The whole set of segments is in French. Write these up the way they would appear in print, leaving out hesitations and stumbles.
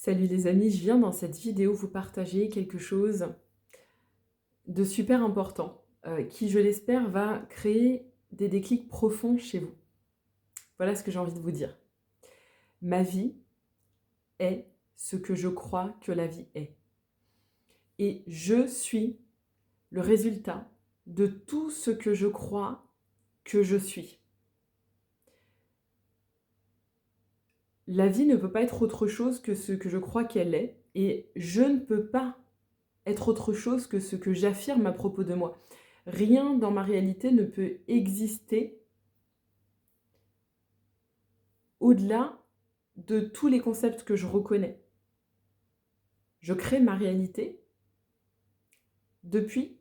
Salut les amis, je viens dans cette vidéo vous partager quelque chose de super important qui, je l'espère, va créer des déclics profonds chez vous. Voilà ce que j'ai envie de vous dire. Ma vie est ce que je crois que la vie est. Et je suis le résultat de tout ce que je crois que je suis. La vie ne peut pas être autre chose que ce que je crois qu'elle est, et je ne peux pas être autre chose que ce que j'affirme à propos de moi. Rien dans ma réalité ne peut exister au-delà de tous les concepts que je reconnais. Je crée ma réalité depuis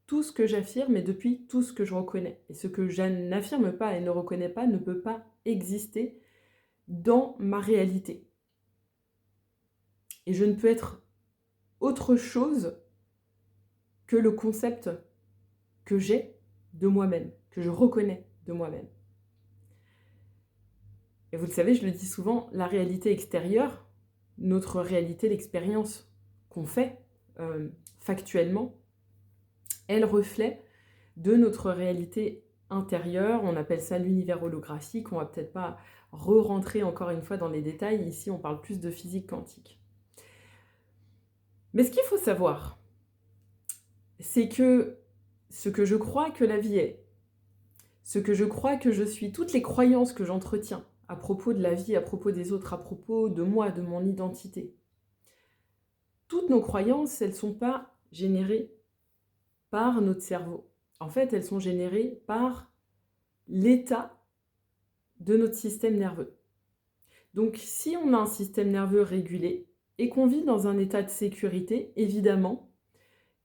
tout ce que j'affirme et depuis tout ce que je reconnais. Et ce que je n'affirme pas et ne reconnais pas ne peut pas exister dans ma réalité. Et je ne peux être autre chose que le concept que j'ai de moi-même, que je reconnais de moi-même. Et vous le savez, je le dis souvent, la réalité extérieure, notre réalité, l'expérience qu'on fait factuellement, est le reflet de notre réalité intérieure. On appelle ça l'univers holographique. On va peut-être pas re-rentrer encore une fois dans les détails. Ici, on parle plus de physique quantique. Mais ce qu'il faut savoir, c'est que ce que je crois que la vie est, ce que je crois que je suis, toutes les croyances que j'entretiens à propos de la vie, à propos des autres, à propos de moi, de mon identité, toutes nos croyances, elles ne sont pas générées par notre cerveau. En fait, elles sont générées par l'état de notre système nerveux. Donc, si on a un système nerveux régulé et qu'on vit dans un état de sécurité, évidemment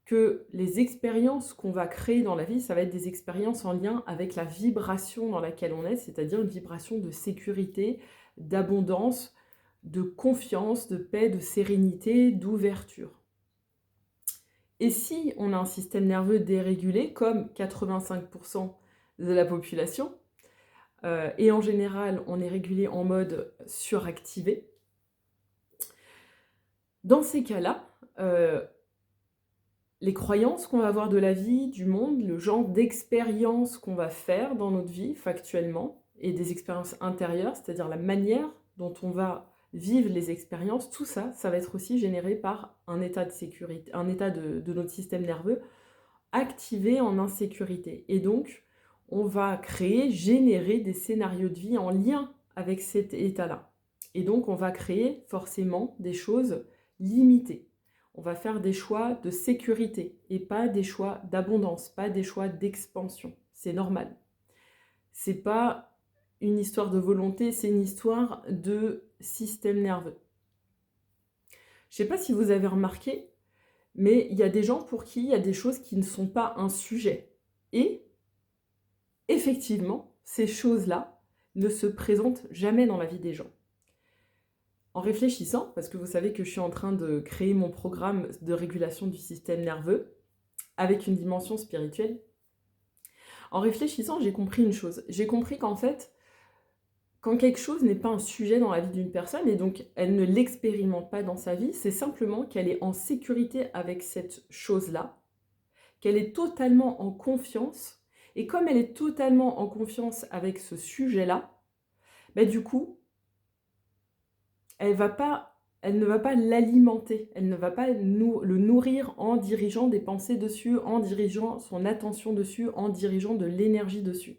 que les expériences qu'on va créer dans la vie, ça va être des expériences en lien avec la vibration dans laquelle on est, c'est-à-dire une vibration de sécurité, d'abondance, de confiance, de paix, de sérénité, d'ouverture. Et si on a un système nerveux dérégulé, comme 85% de la population, et en général on est régulé en mode suractivé, dans ces cas-là, les croyances qu'on va avoir de la vie, du monde, le genre d'expériences qu'on va faire dans notre vie factuellement, et des expériences intérieures, c'est-à-dire la manière dont on va vivre les expériences, tout ça, ça va être aussi généré par un état de sécurité, un état de notre système nerveux activé en insécurité. Et donc, on va créer, générer des scénarios de vie en lien avec cet état-là. Et donc, on va créer forcément des choses limitées. On va faire des choix de sécurité et pas des choix d'abondance, pas des choix d'expansion. C'est normal. C'est pas une histoire de volonté, c'est une histoire de système nerveux. Je sais pas si vous avez remarqué, mais il y a des gens pour qui il y a des choses qui ne sont pas un sujet. Et effectivement, ces choses-là ne se présentent jamais dans la vie des gens. En réfléchissant, parce que vous savez que je suis en train de créer mon programme de régulation du système nerveux avec une dimension spirituelle, en réfléchissant, j'ai compris une chose. J'ai compris qu'en fait, quand quelque chose n'est pas un sujet dans la vie d'une personne, et donc elle ne l'expérimente pas dans sa vie, c'est simplement qu'elle est en sécurité avec cette chose-là, qu'elle est totalement en confiance, et comme elle est totalement en confiance avec ce sujet-là, du coup, elle ne va pas l'alimenter, elle ne va pas le nourrir en dirigeant des pensées dessus, en dirigeant son attention dessus, en dirigeant de l'énergie dessus.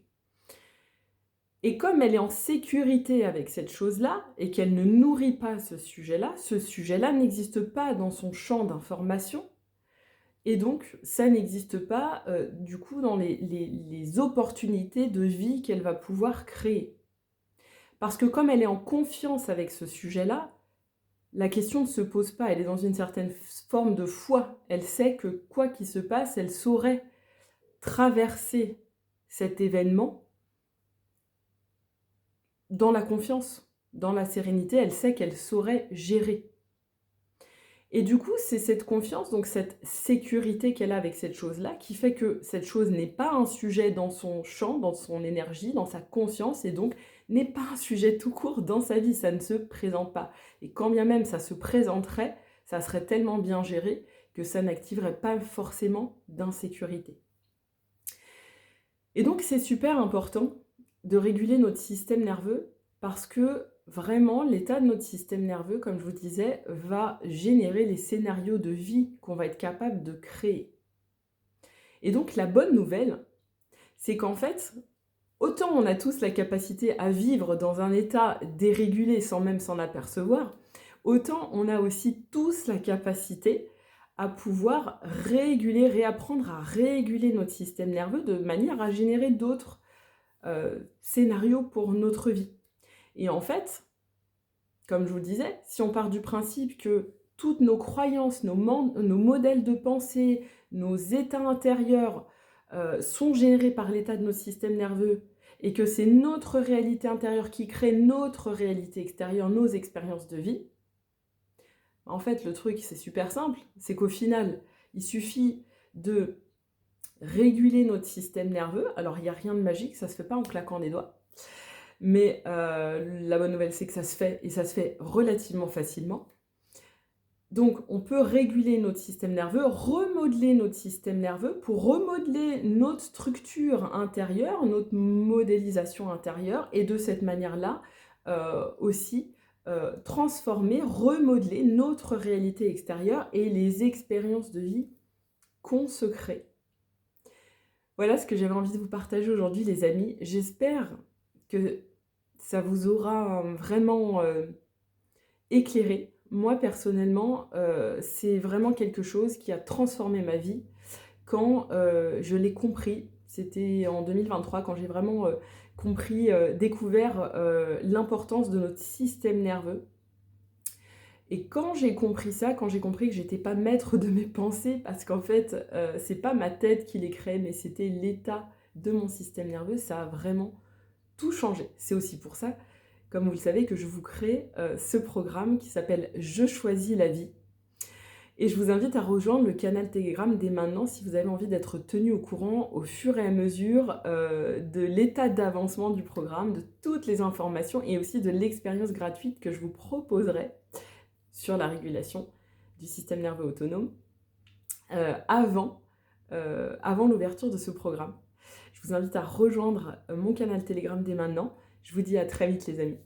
Et comme elle est en sécurité avec cette chose-là, et qu'elle ne nourrit pas ce sujet-là n'existe pas dans son champ d'information, et donc ça n'existe pas du coup dans les opportunités de vie qu'elle va pouvoir créer. Parce que comme elle est en confiance avec ce sujet-là, la question ne se pose pas, elle est dans une certaine forme de foi. Elle sait que quoi qu'il se passe, elle saurait traverser cet événement dans la confiance, dans la sérénité, elle sait qu'elle saurait gérer. Et du coup, c'est cette confiance, donc cette sécurité qu'elle a avec cette chose-là, qui fait que cette chose n'est pas un sujet dans son champ, dans son énergie, dans sa conscience, et donc n'est pas un sujet tout court dans sa vie, ça ne se présente pas. Et quand bien même ça se présenterait, ça serait tellement bien géré que ça n'activerait pas forcément d'insécurité. Et donc c'est super important de réguler notre système nerveux parce que vraiment l'état de notre système nerveux, comme je vous disais, va générer les scénarios de vie qu'on va être capable de créer. Et donc la bonne nouvelle, c'est qu'en fait, autant on a tous la capacité à vivre dans un état dérégulé sans même s'en apercevoir, autant on a aussi tous la capacité à pouvoir réguler, réapprendre à réguler notre système nerveux de manière à générer d'autres scénarios pour notre vie. Et en fait, comme je vous le disais, si on part du principe que toutes nos croyances, nos modèles de pensée, nos états intérieurs sont générés par l'état de notre système nerveux et que c'est notre réalité intérieure qui crée notre réalité extérieure, nos expériences de vie, en fait, le truc, c'est super simple, c'est qu'au final, il suffit de réguler notre système nerveux. Alors, il n'y a rien de magique, ça ne se fait pas en claquant des doigts. Mais la bonne nouvelle, c'est que ça se fait, et ça se fait relativement facilement. Donc, on peut réguler notre système nerveux, remodeler notre système nerveux pour remodeler notre structure intérieure, notre modélisation intérieure, et de cette manière-là, aussi transformer, remodeler notre réalité extérieure et les expériences de vie qu'on se crée. Voilà ce que j'avais envie de vous partager aujourd'hui, les amis. J'espère que ça vous aura vraiment éclairé. Moi, personnellement, c'est vraiment quelque chose qui a transformé ma vie quand je l'ai compris. C'était en 2023, quand j'ai vraiment compris, découvert l'importance de notre système nerveux. Et quand j'ai compris ça, quand j'ai compris que j'étais pas maître de mes pensées, parce qu'en fait, c'est pas ma tête qui les crée, mais c'était l'état de mon système nerveux, ça a vraiment tout changé. C'est aussi pour ça, comme vous le savez, que je vous crée ce programme qui s'appelle « Je choisis la vie ». Et je vous invite à rejoindre le canal Telegram dès maintenant si vous avez envie d'être tenu au courant au fur et à mesure de l'état d'avancement du programme, de toutes les informations et aussi de l'expérience gratuite que je vous proposerai sur la régulation du système nerveux autonome avant l'ouverture de ce programme. Je vous invite à rejoindre mon canal Telegram dès maintenant. Je vous dis à très vite les amis.